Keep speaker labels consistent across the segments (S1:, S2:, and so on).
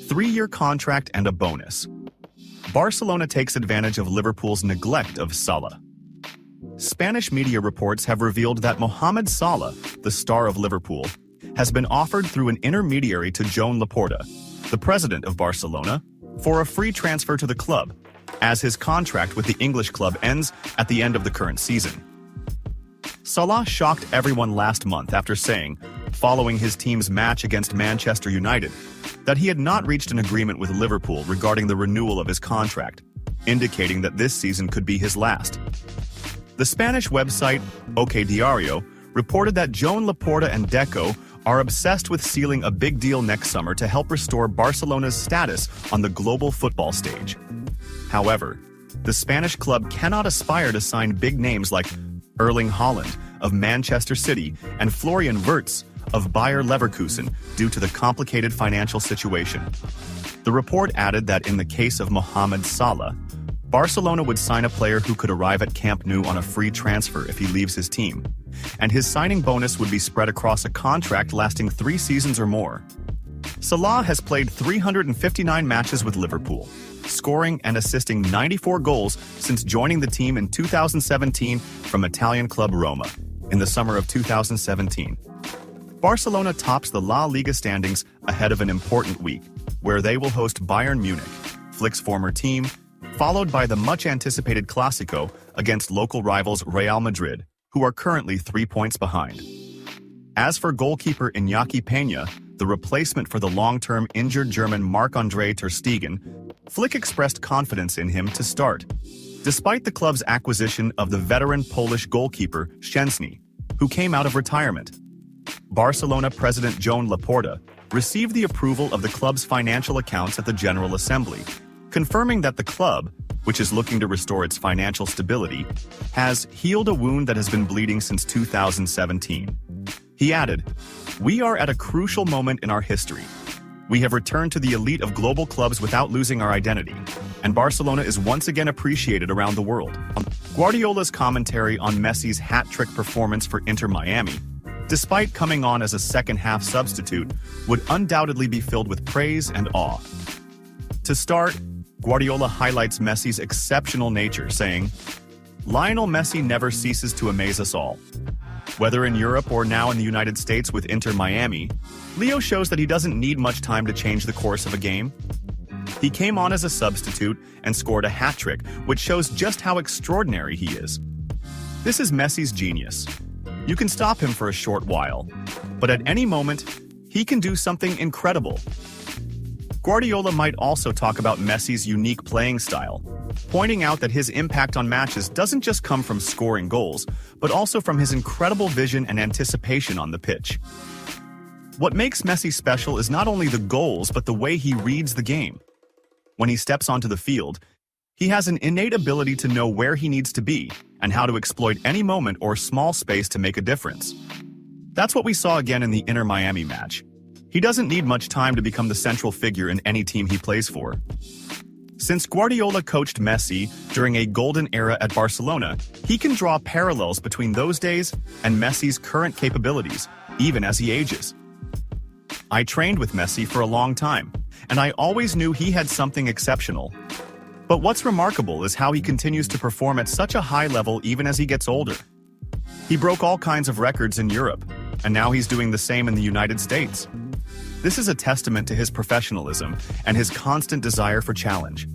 S1: 3-year contract and a bonus. Barcelona takes advantage of Liverpool's neglect of Salah. Spanish media reports have revealed that Mohamed Salah, the star of Liverpool, has been offered through an intermediary to Joan Laporta, the president of Barcelona, for a free transfer to the club, as his contract with the English club ends at the end of the current season. Salah shocked everyone last month after saying, following his team's match against Manchester United, that he had not reached an agreement with Liverpool regarding the renewal of his contract, indicating that this season could be his last. The Spanish website OK Diario reported that Joan Laporta and Deco are obsessed with sealing a big deal next summer to help restore Barcelona's status on the global football stage. However, the Spanish club cannot aspire to sign big names like Erling Haaland of Manchester City and Florian Wirtz of Bayer Leverkusen due to the complicated financial situation. The report added that in the case of Mohamed Salah, Barcelona would sign a player who could arrive at Camp Nou on a free transfer if he leaves his team, and his signing bonus would be spread across a contract lasting 3 seasons or more. Salah has played 359 matches with Liverpool, scoring and assisting 94 goals since joining the team in 2017 from Italian club Roma in the summer of 2017. Barcelona tops the La Liga standings ahead of an important week, where they will host Bayern Munich, Flick's former team, followed by the much-anticipated Clásico against local rivals Real Madrid, who are currently 3 points behind. As for goalkeeper Iñaki Peña, the replacement for the long-term injured German Marc-Andre ter Stegen, Flick expressed confidence in him to start, despite the club's acquisition of the veteran Polish goalkeeper Szczęsny, who came out of retirement. Barcelona president Joan Laporta received the approval of the club's financial accounts at the General Assembly, confirming that the club, which is looking to restore its financial stability, has healed a wound that has been bleeding since 2017. He added, "We are at a crucial moment in our history. We have returned to the elite of global clubs without losing our identity, and Barcelona is once again appreciated around the world." Guardiola's commentary on Messi's hat-trick performance for Inter Miami, despite coming on as a second-half substitute, would undoubtedly be filled with praise and awe. To start, Guardiola highlights Messi's exceptional nature, saying, "Lionel Messi never ceases to amaze us all. Whether in Europe or now in the United States with Inter Miami, Leo shows that he doesn't need much time to change the course of a game. He came on as a substitute and scored a hat-trick, which shows just how extraordinary he is. This is Messi's genius. You can stop him for a short while, but at any moment, he can do something incredible." Guardiola might also talk about Messi's unique playing style, pointing out that his impact on matches doesn't just come from scoring goals, but also from his incredible vision and anticipation on the pitch. What makes Messi special is not only the goals, but the way he reads the game. When he steps onto the field, he has an innate ability to know where he needs to be and how to exploit any moment or small space to make a difference. That's what we saw again in the Inter Miami match. He doesn't need much time to become the central figure in any team he plays for. Since Guardiola coached Messi during a golden era at Barcelona, he can draw parallels between those days and Messi's current capabilities, even as he ages. "I trained with Messi for a long time, and I always knew he had something exceptional. But what's remarkable is how he continues to perform at such a high level even as he gets older. He broke all kinds of records in Europe, and now he's doing the same in the United States. This is a testament to his professionalism and his constant desire for challenge."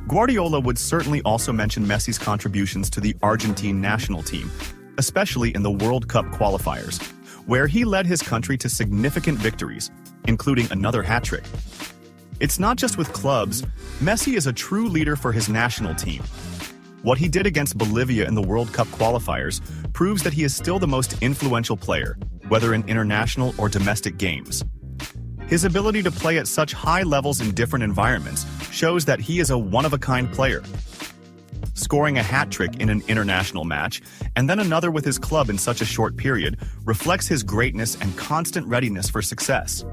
S1: Guardiola would certainly also mention Messi's contributions to the Argentine national team, especially in the World Cup qualifiers, where he led his country to significant victories, including another hat-trick. It's not just with clubs, Messi is a true leader for his national team. What he did against Bolivia in the World Cup qualifiers proves that he is still the most influential player, whether in international or domestic games. His ability to play at such high levels in different environments shows that he is a one-of-a-kind player. Scoring a hat-trick in an international match, and then another with his club in such a short period, reflects his greatness and constant readiness for success.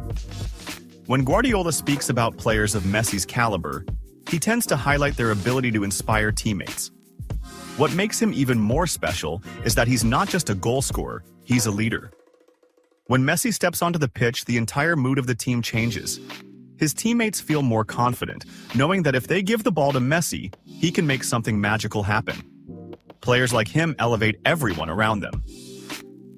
S1: When Guardiola speaks about players of Messi's caliber, he tends to highlight their ability to inspire teammates. What makes him even more special is that he's not just a goal scorer, he's a leader. When Messi steps onto the pitch, the entire mood of the team changes. his teammates feel more confident, knowing that if they give the ball to Messi, he can make something magical happen. Players like him elevate everyone around them.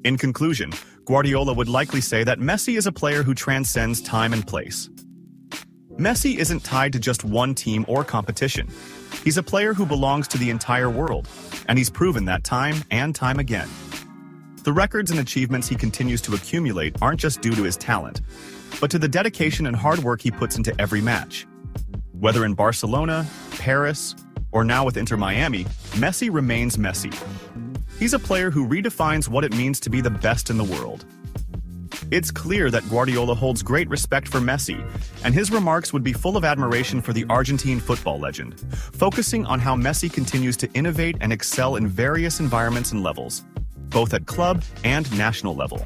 S1: In conclusion, Guardiola would likely say that Messi is a player who transcends time and place. Messi isn't tied to just one team or competition. He's a player who belongs to the entire world, and he's proven that time and time again. The records and achievements he continues to accumulate aren't just due to his talent, but to the dedication and hard work he puts into every match. Whether in Barcelona, Paris, or now with Inter Miami, Messi remains Messi. He's a player who redefines what it means to be the best in the world. It's clear that Guardiola holds great respect for Messi, and his remarks would be full of admiration for the Argentine football legend, focusing on how Messi continues to innovate and excel in various environments and levels, both at club and national level.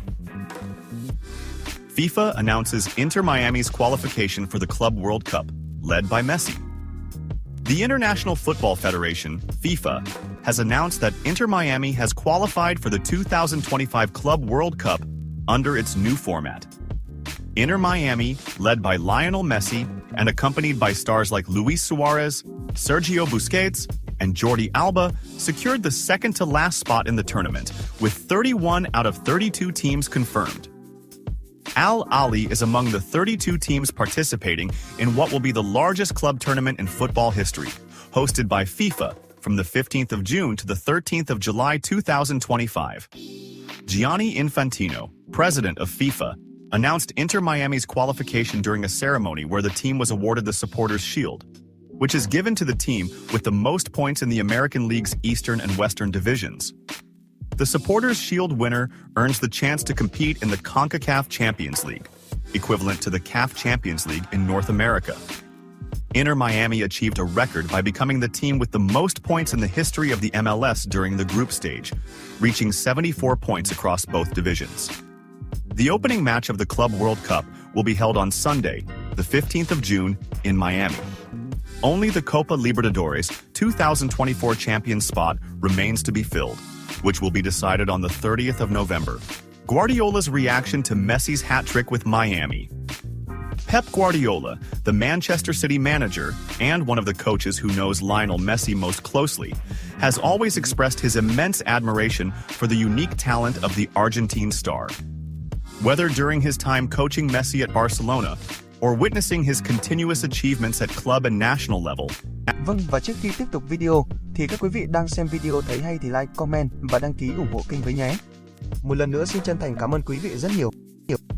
S1: FIFA announces Inter Miami's qualification for the Club World Cup, led by Messi. The International Football Federation, FIFA, has announced that Inter Miami has qualified for the 2025 Club World Cup under its new format. Inter Miami, led by Lionel Messi and accompanied by stars like Luis Suarez, Sergio Busquets, and Jordi Alba, secured the second-to-last spot in the tournament, with 31 out of 32 teams confirmed. Al Ahly is among the 32 teams participating in what will be the largest club tournament in football history, hosted by FIFA from the 15th of June to the 13th of July 2025. Gianni Infantino, president of FIFA, announced Inter Miami's qualification during a ceremony where the team was awarded the Supporters' Shield, which is given to the team with the most points in the American League's Eastern and Western divisions. The Supporters' Shield winner earns the chance to compete in the CONCACAF Champions League, equivalent to the CAF Champions League in North America. Inter Miami achieved a record by becoming the team with the most points in the history of the MLS during the group stage, reaching 74 points across both divisions. The opening match of the Club World Cup will be held on Sunday, the 15th of June, in Miami. Only the Copa Libertadores 2024 champion spot remains to be filled, which will be decided on the 30th of November. Guardiola's reaction to Messi's hat-trick with Miami. Pep Guardiola, the Manchester City manager and one of the coaches who knows Lionel Messi most closely, has always expressed his immense admiration for the unique talent of the Argentine star. Whether during his time coaching Messi at Barcelona or witnessing his continuous achievements at club and national level.
S2: Vâng, và trước khi tiếp tục video, thì các quý vị đang xem video thấy hay thì like, comment và đăng ký ủng hộ kênh với nhé. Một lần nữa xin chân thành cảm ơn quý vị rất nhiều.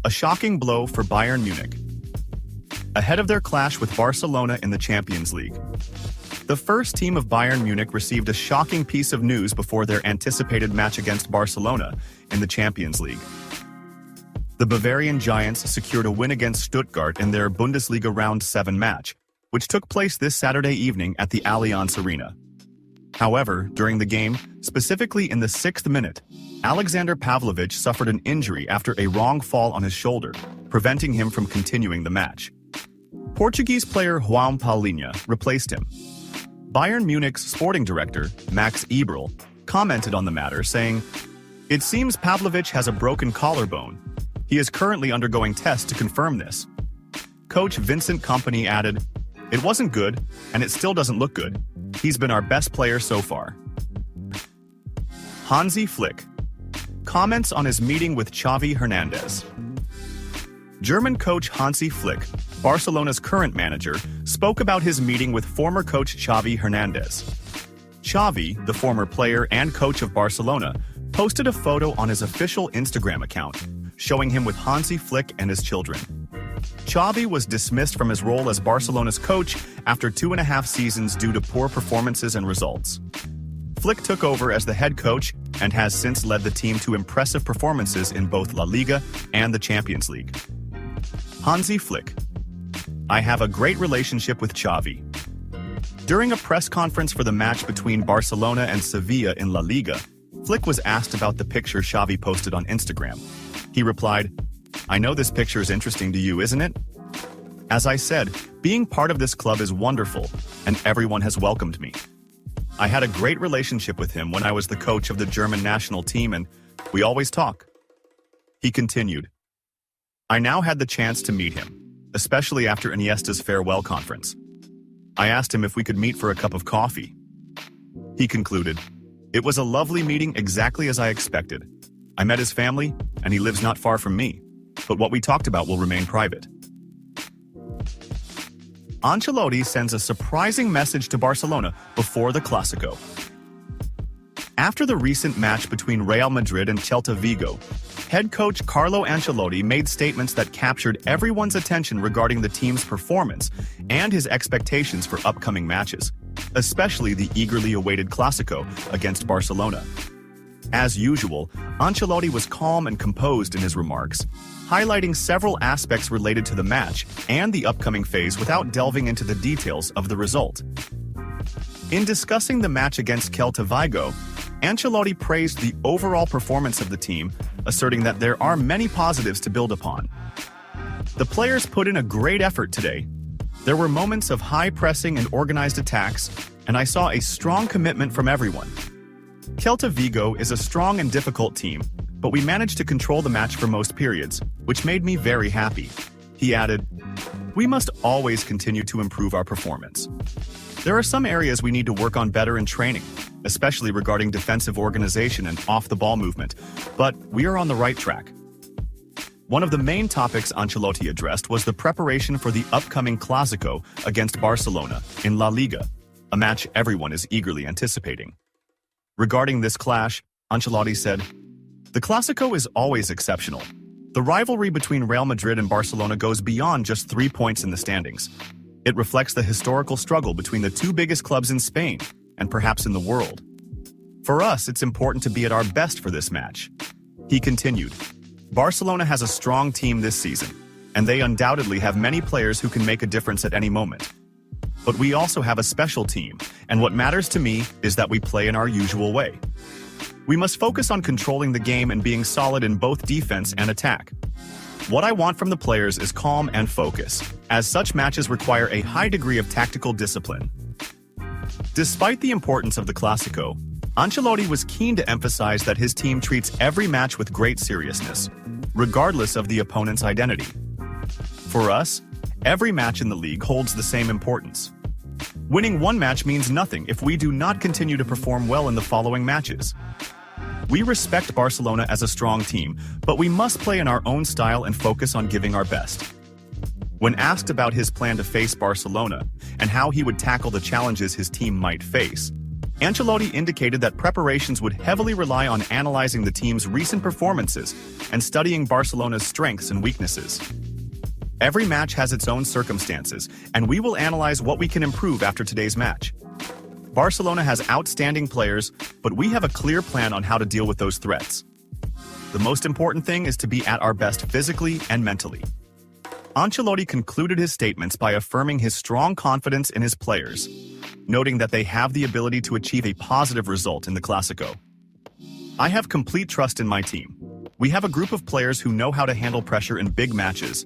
S1: A shocking blow for Bayern Munich. Ahead of their clash with Barcelona in the Champions League, the first team of Bayern Munich received a shocking piece of news before their anticipated match against Barcelona in the Champions League. The Bavarian Giants secured a win against Stuttgart in their Bundesliga Round 7 match, which took place this Saturday evening at the Allianz Arena. However, during the game, specifically in the 6th minute, Alexander Pavlovich suffered an injury after a wrong fall on his shoulder, preventing him from continuing the match. Portuguese player João Palhinha replaced him. Bayern Munich's sporting director, Max Eberl, commented on the matter, saying, "It seems Pavlovich has a broken collarbone. He is currently undergoing tests to confirm this." Coach Vincent Kompany added, "It wasn't good, and it still doesn't look good. He's been our best player so far." Hansi Flick comments on his meeting with Xavi Hernandez. German coach Hansi Flick, Barcelona's current manager, spoke about his meeting with former coach Xavi Hernandez. Xavi, the former player and coach of Barcelona, posted a photo on his official Instagram account, showing him with Hansi Flick and his children. Xavi was dismissed from his role as Barcelona's coach after 2.5 seasons due to poor performances and results. Flick took over as the head coach and has since led the team to impressive performances in both La Liga and the Champions League. Hansi Flick: "I have a great relationship with Xavi." During a press conference for the match between Barcelona and Sevilla in La Liga, Flick was asked about the picture Xavi posted on Instagram. He replied, "I know this picture is interesting to you, isn't it? As I said, being part of this club is wonderful, and everyone has welcomed me. I had a great relationship with him when I was the coach of the German national team, and we always talk." He continued, "I now had the chance to meet him. especially after Iniesta's farewell conference. I asked him if we could meet for a cup of coffee. He concluded, "It was a lovely meeting, exactly as I expected. I met his family, and he lives not far from me, but what we talked about will remain private." Ancelotti sends a surprising message to Barcelona before the Clásico. After the recent match between Real Madrid and Celta Vigo, head coach Carlo Ancelotti made statements that captured everyone's attention regarding the team's performance and his expectations for upcoming matches, especially the eagerly awaited Clásico against Barcelona. As usual, Ancelotti was calm and composed in his remarks, highlighting several aspects related to the match and the upcoming phase without delving into the details of the result. In discussing the match against Celta Vigo, Ancelotti praised the overall performance of the team, asserting that there are many positives to build upon. The players put in a great effort today. There were moments of high pressing and organized attacks, and I saw a strong commitment from everyone. Celta Vigo is a strong and difficult team, but we managed to control the match for most periods, which made me very happy. He added, "We must always continue to improve our performance. There are some areas we need to work on better in training, especially regarding defensive organization and off-the-ball movement, but we are on the right track." One of the main topics Ancelotti addressed was the preparation for the upcoming Clásico against Barcelona in La Liga, a match everyone is eagerly anticipating. Regarding this clash, Ancelotti said, "The Clásico is always exceptional. The rivalry between Real Madrid and Barcelona goes beyond just 3 points in the standings. It reflects the historical struggle between the two biggest clubs in Spain, and perhaps in the world. For us, it's important to be at our best for this match." He continued, "Barcelona has a strong team this season, and they undoubtedly have many players who can make a difference at any moment. But we also have a special team, and what matters to me is that we play in our usual way. We must focus on controlling the game and being solid in both defense and attack. What I want from the players is calm and focus, as such matches require a high degree of tactical discipline." Despite the importance of the Clásico, Ancelotti was keen to emphasize that his team treats every match with great seriousness, regardless of the opponent's identity. For us, every match in the league holds the same importance. Winning one match means nothing if we do not continue to perform well in the following matches. We respect Barcelona as a strong team, but we must play in our own style and focus on giving our best. When asked about his plan to face Barcelona and how he would tackle the challenges his team might face, Ancelotti indicated that preparations would heavily rely on analyzing the team's recent performances and studying Barcelona's strengths and weaknesses. Every match has its own circumstances, and we will analyze what we can improve after today's match. Barcelona has outstanding players, but we have a clear plan on how to deal with those threats. The most important thing is to be at our best physically and mentally." Ancelotti concluded his statements by affirming his strong confidence in his players, noting that they have the ability to achieve a positive result in the Clásico. "I have complete trust in my team. We have a group of players who know how to handle pressure in big matches.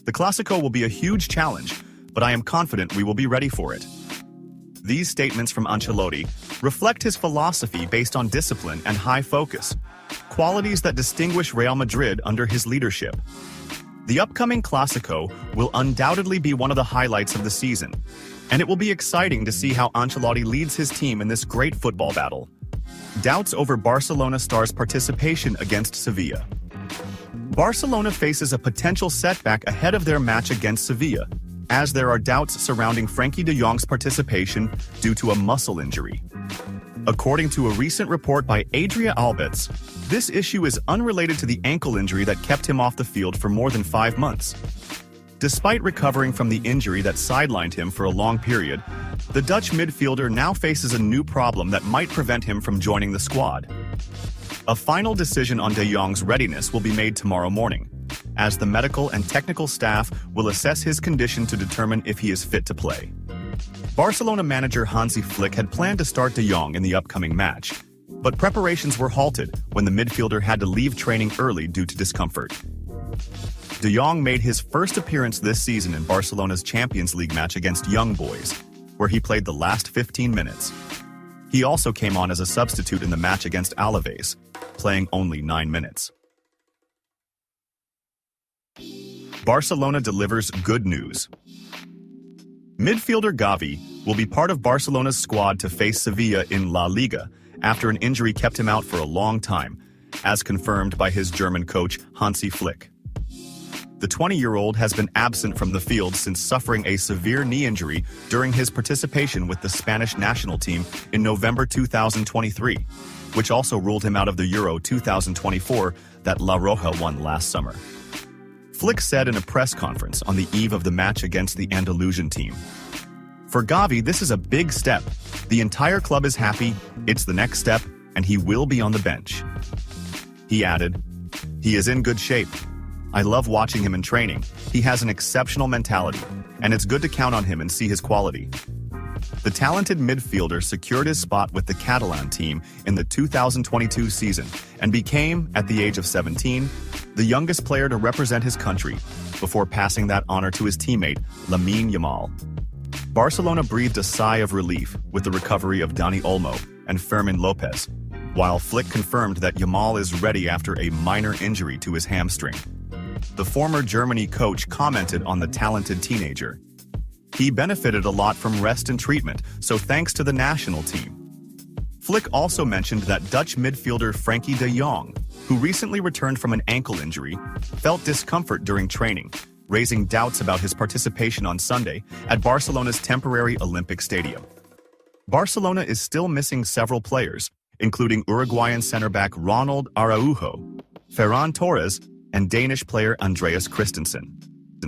S1: The Clásico will be a huge challenge, but I am confident we will be ready for it." These statements from Ancelotti reflect his philosophy based on discipline and high focus, qualities that distinguish Real Madrid under his leadership. The upcoming Clásico will undoubtedly be one of the highlights of the season, and it will be exciting to see how Ancelotti leads his team in this great football battle. Doubts over Barcelona stars' participation against Sevilla. Barcelona faces a potential setback ahead of their match against Sevilla, as there are doubts surrounding Frenkie de Jong's participation due to a muscle injury. According to a recent report by Adria Albets, this issue is unrelated to the ankle injury that kept him off the field for more than 5 months. Despite recovering from the injury that sidelined him for a long period, the Dutch midfielder now faces a new problem that might prevent him from joining the squad. A final decision on de Jong's readiness will be made tomorrow morning, as the medical and technical staff will assess his condition to determine if he is fit to play. Barcelona manager Hansi Flick had planned to start de Jong in the upcoming match, but preparations were halted when the midfielder had to leave training early due to discomfort. De Jong made his first appearance this season in Barcelona's Champions League match against Young Boys, where he played the last 15 minutes. He also came on as a substitute in the match against Alaves, playing only 9 minutes. Barcelona delivers good news. Midfielder Xavi will be part of Barcelona's squad to face Sevilla in La Liga after an injury kept him out for a long time, as confirmed by his German coach Hansi Flick. The 20-year-old has been absent from the field since suffering a severe knee injury during his participation with the Spanish national team in November 2023, which also ruled him out of the Euro 2024 that La Roja won last summer. Flick said in a press conference on the eve of the match against the Andalusian team, "For Xavi, this is a big step. The entire club is happy, it's the next step, and he will be on the bench." He added, "He is in good shape. I love watching him in training. He has an exceptional mentality, and it's good to count on him and see his quality." The talented midfielder secured his spot with the Catalan team in the 2022 season and became, at the age of 17, the youngest player to represent his country, before passing that honor to his teammate, Lamine Yamal. Barcelona breathed a sigh of relief with the recovery of Dani Olmo and Fermin Lopez, while Flick confirmed that Yamal is ready after a minor injury to his hamstring. The former Germany coach commented on the talented teenager. "He benefited a lot from rest and treatment, so thanks to the national team." Flick also mentioned that Dutch midfielder Frenkie de Jong, who recently returned from an ankle injury, felt discomfort during training, raising doubts about his participation on Sunday at Barcelona's temporary Olympic Stadium. Barcelona is still missing several players, including Uruguayan center-back Ronald Araujo, Ferran Torres, and Danish player Andreas Christensen.